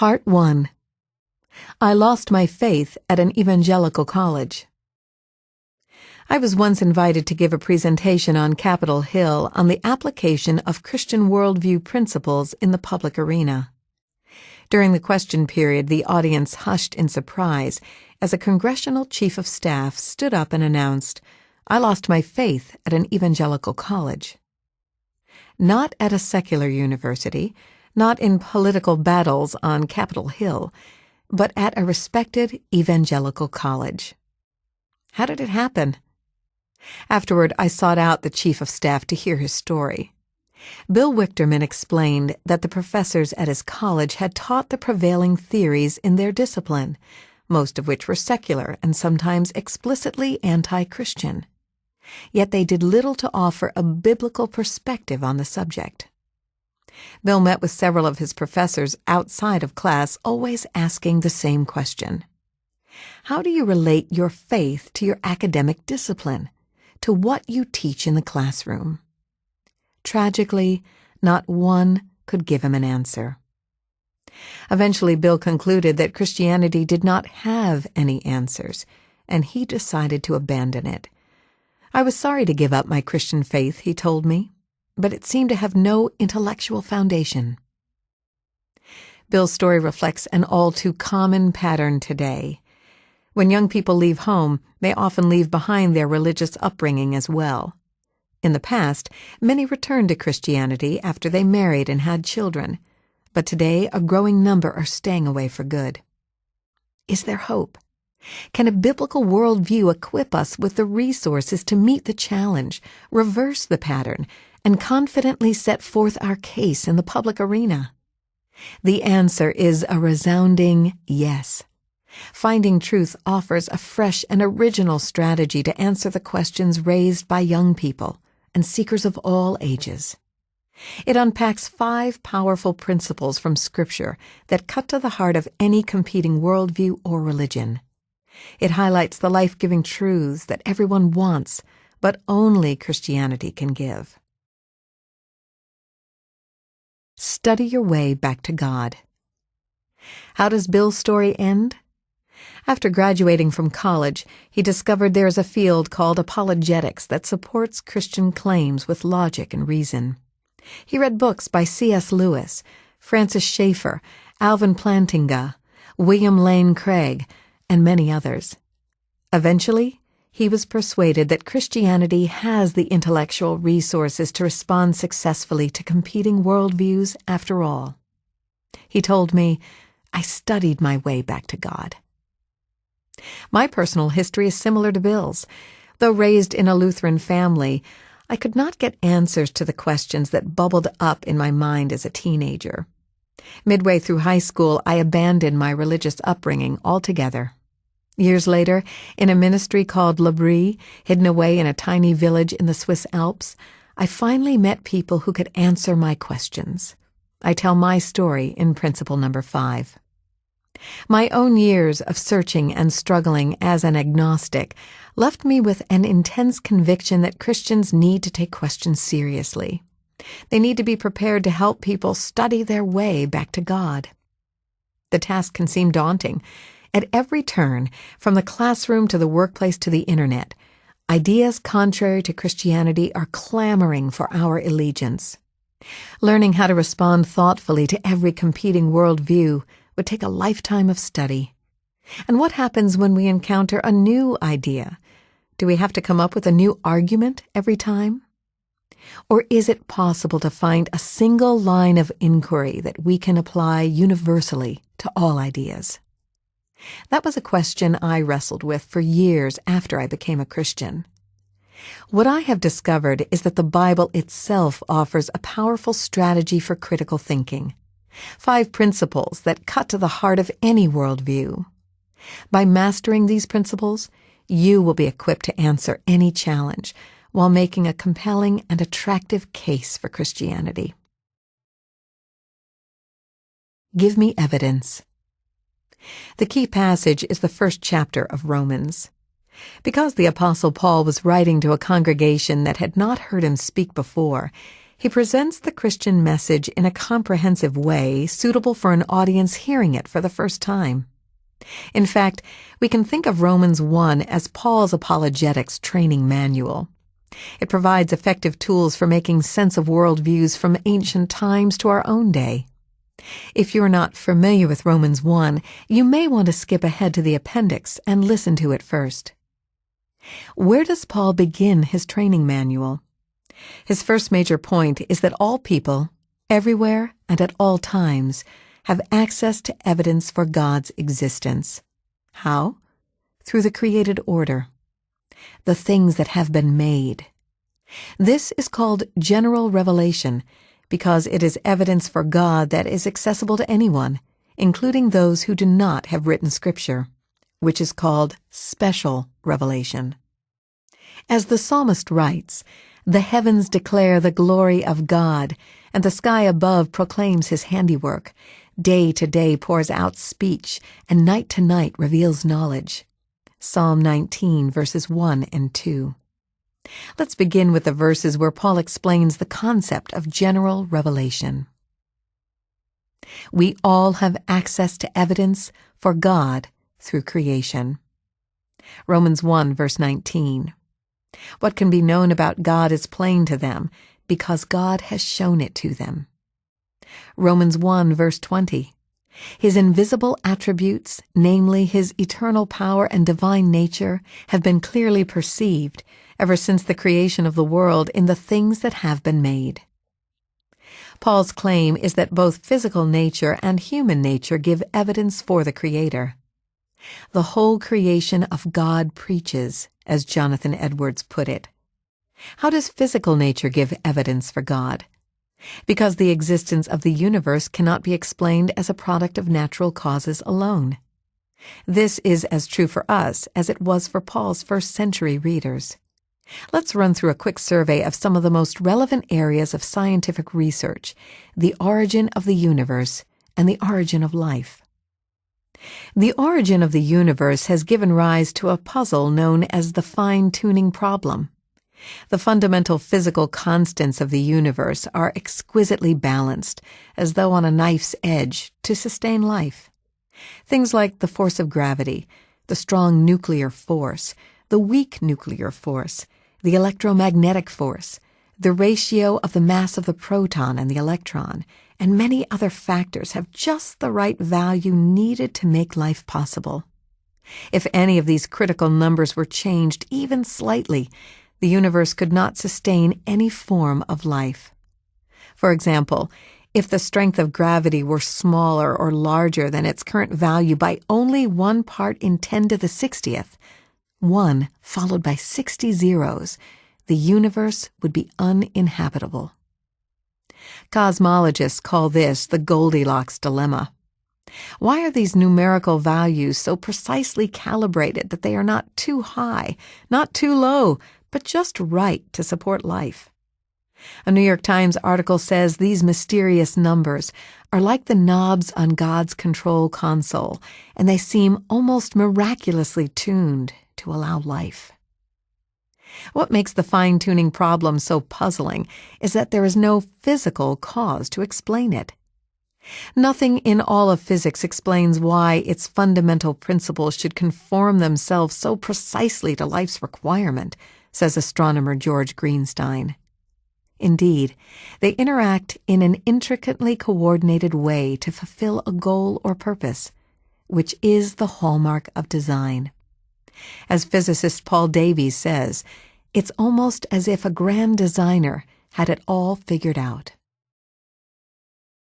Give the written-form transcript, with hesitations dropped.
Part 1. I lost my faith at an evangelical college. I was once invited to give a presentation on Capitol Hill on the application of Christian worldview principles in the public arena. During the question period, the audience hushed in surprise as a congressional chief of staff stood up and announced, "I lost my faith at an evangelical college." Not at a secular university, not in political battles on Capitol Hill, but at a respected evangelical college. How did it happen? Afterward, I sought out the chief of staff to hear his story. Bill Wichterman explained that the professors at his college had taught the prevailing theories in their discipline, most of which were secular and sometimes explicitly anti-Christian. Yet they did little to offer a biblical perspective on the subject. Bill met with several of his professors outside of class, always asking the same question. How do you relate your faith to your academic discipline, to what you teach in the classroom? Tragically, not one could give him an answer. Eventually, Bill concluded that Christianity did not have any answers, and he decided to abandon it. I was sorry to give up my Christian faith, he told me, but it seemed to have no intellectual foundation. Bill's story reflects an all-too common pattern today. When young people leave home, they often leave behind their religious upbringing as well. In the past, many returned to Christianity after they married and had children, but today a growing number are staying away for good. Is there hope? Can a biblical worldview equip us with the resources to meet the challenge, reverse the pattern, and confidently set forth our case in the public arena? The answer is a resounding yes. Finding Truth offers a fresh and original strategy to answer the questions raised by young people and seekers of all ages. It unpacks 5 powerful principles from Scripture that cut to the heart of any competing worldview or religion. It highlights the life-giving truths that everyone wants, but only Christianity can give. Study your way back to God. How does Bill's story end? After graduating from college, he discovered there is a field called apologetics that supports Christian claims with logic and reason. He read books by C.S. Lewis, Francis Schaeffer, Alvin Plantinga, William Lane Craig, and many others. Eventually, he was persuaded that Christianity has the intellectual resources to respond successfully to competing worldviews after all. He told me, "I studied my way back to God." My personal history is similar to Bill's. Though raised in a Lutheran family, I could not get answers to the questions that bubbled up in my mind as a teenager. Midway through high school, I abandoned my religious upbringing altogether. Years later, in a ministry called L'Abri, hidden away in a tiny village in the Swiss Alps, I finally met people who could answer my questions. I tell my story in principle number 5. My own years of searching and struggling as an agnostic left me with an intense conviction that Christians need to take questions seriously. They need to be prepared to help people study their way back to God. The task can seem daunting. At every turn, from the classroom to the workplace to the internet, ideas contrary to Christianity are clamoring for our allegiance. Learning how to respond thoughtfully to every competing worldview would take a lifetime of study. And what happens when we encounter a new idea? Do we have to come up with a new argument every time? Or is it possible to find a single line of inquiry that we can apply universally to all ideas? That was a question I wrestled with for years after I became a Christian. What I have discovered is that the Bible itself offers a powerful strategy for critical thinking. 5 principles that cut to the heart of any worldview. By mastering these principles, you will be equipped to answer any challenge while making a compelling and attractive case for Christianity. Give me evidence. The key passage is the first chapter of Romans. Because the Apostle Paul was writing to a congregation that had not heard him speak before, He presents the Christian message in a comprehensive way suitable for an audience hearing it for the first time. In fact, we can think of Romans 1 as Paul's apologetics training manual. It provides effective tools for making sense of worldviews from ancient times to our own day. If you're not familiar with Romans 1, you may want to skip ahead to the appendix and listen to it first. Where does Paul begin his training manual? His first major point is that all people, everywhere and at all times, have access to evidence for God's existence. How? Through the created order, the things that have been made. This is called general revelation because it is evidence for God that is accessible to anyone, including those who do not have written Scripture, which is called special revelation. As the psalmist writes, "The heavens declare the glory of God, and the sky above proclaims his handiwork. Day to day pours out speech, and night to night reveals knowledge." Psalm 19, verses 1 and 2. Let's begin with the verses where Paul explains the concept of general revelation. We all have access to evidence for God through creation. Romans 1, verse 19. What can be known about God is plain to them, because God has shown it to them. Romans 1, verse 20. His invisible attributes, namely his eternal power and divine nature, have been clearly perceived ever since the creation of the world in the things that have been made. Paul's claim is that both physical nature and human nature give evidence for the Creator. The whole creation of God preaches, as Jonathan Edwards put it. How does physical nature give evidence for God? Because the existence of the universe cannot be explained as a product of natural causes alone. This is as true for us as it was for Paul's first-century readers. Let's run through a quick survey of some of the most relevant areas of scientific research, the origin of the universe and the origin of life. The origin of the universe has given rise to a puzzle known as the fine-tuning problem. The fundamental physical constants of the universe are exquisitely balanced, as though on a knife's edge, to sustain life. Things like the force of gravity, the strong nuclear force, the weak nuclear force, the electromagnetic force, the ratio of the mass of the proton and the electron, and many other factors have just the right value needed to make life possible. If any of these critical numbers were changed even slightly, the universe could not sustain any form of life. For example, if the strength of gravity were smaller or larger than its current value by only 1 part in 10 to the 60th, 1 followed by 60 zeros, the universe would be uninhabitable. Cosmologists call this the Goldilocks Dilemma. Why are these numerical values so precisely calibrated that they are not too high, not too low, but just right to support life? A New York Times article says these mysterious numbers are like the knobs on God's control console, and they seem almost miraculously tuned to allow life. What makes the fine-tuning problem so puzzling is that there is no physical cause to explain it. Nothing in all of physics explains why its fundamental principles should conform themselves so precisely to life's requirement, says astronomer George Greenstein. Indeed, they interact in an intricately coordinated way to fulfill a goal or purpose, which is the hallmark of design. As physicist Paul Davies says, it's almost as if a grand designer had it all figured out.